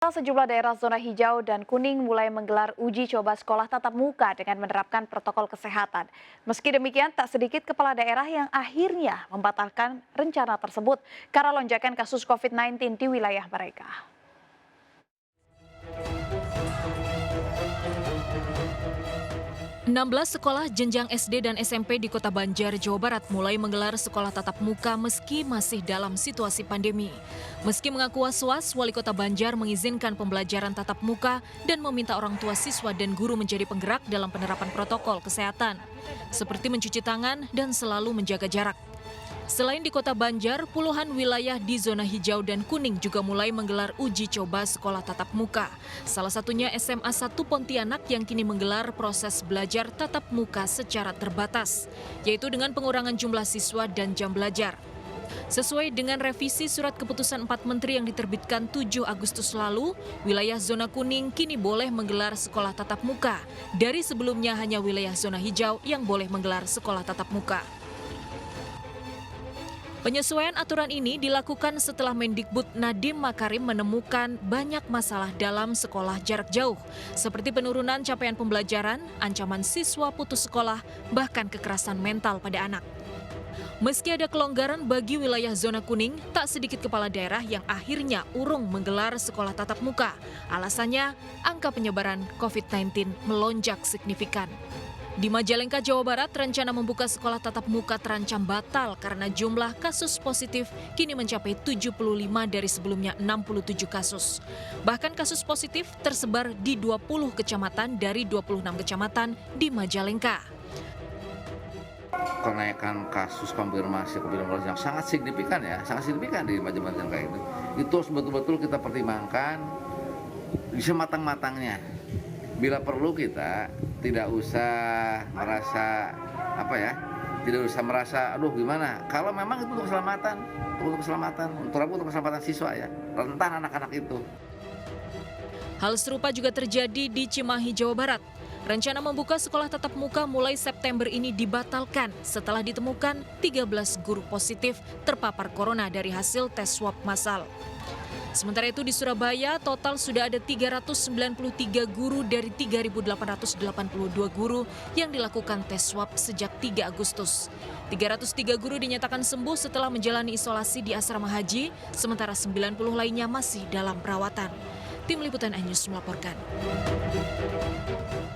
Sejumlah daerah zona hijau dan kuning mulai menggelar uji coba sekolah tatap muka dengan menerapkan protokol kesehatan. Meski demikian, tak sedikit kepala daerah yang akhirnya membatalkan rencana tersebut karena lonjakan kasus COVID-19 di wilayah mereka. 16 sekolah jenjang SD dan SMP di Kota Banjar, Jawa Barat mulai menggelar sekolah tatap muka meski masih dalam situasi pandemi. Meski mengaku was-was, Wali Kota Banjar mengizinkan pembelajaran tatap muka dan meminta orang tua siswa dan guru menjadi penggerak dalam penerapan protokol kesehatan, seperti mencuci tangan dan selalu menjaga jarak. Selain di Kota Banjar, puluhan wilayah di zona hijau dan kuning juga mulai menggelar uji coba sekolah tatap muka. Salah satunya SMA 1 Pontianak yang kini menggelar proses belajar tatap muka secara terbatas, yaitu dengan pengurangan jumlah siswa dan jam belajar. Sesuai dengan revisi surat keputusan 4 menteri yang diterbitkan 7 Agustus lalu, wilayah zona kuning kini boleh menggelar sekolah tatap muka. Dari sebelumnya hanya wilayah zona hijau yang boleh menggelar sekolah tatap muka. Penyesuaian aturan ini dilakukan setelah Mendikbud Nadiem Makarim menemukan banyak masalah dalam sekolah jarak jauh, seperti penurunan capaian pembelajaran, ancaman siswa putus sekolah, bahkan kekerasan mental pada anak. Meski ada kelonggaran bagi wilayah zona kuning, tak sedikit kepala daerah yang akhirnya urung menggelar sekolah tatap muka. Alasannya, angka penyebaran COVID-19 melonjak signifikan. Di Majalengka, Jawa Barat, rencana membuka sekolah tatap muka terancam batal karena jumlah kasus positif kini mencapai 75 dari sebelumnya 67 kasus. Bahkan kasus positif tersebar di 20 kecamatan dari 26 kecamatan di Majalengka. Kenaikan kasus konfirmasi COVID-19 yang sangat signifikan di Majalengka itu harus betul-betul kita pertimbangkan bisa matang-matangnya. Bila perlu kita tidak usah merasa aduh gimana. Kalau memang itu untuk keselamatan siswa ya, rentan anak-anak itu. Hal serupa juga terjadi di Cimahi, Jawa Barat. Rencana membuka sekolah tatap muka mulai September ini dibatalkan setelah ditemukan 13 guru positif terpapar corona dari hasil tes swab massal. Sementara itu di Surabaya, total sudah ada 393 guru dari 3.882 guru yang dilakukan tes swab sejak 3 Agustus. 303 guru dinyatakan sembuh setelah menjalani isolasi di asrama haji, sementara 90 lainnya masih dalam perawatan. Tim Liputan iNews melaporkan.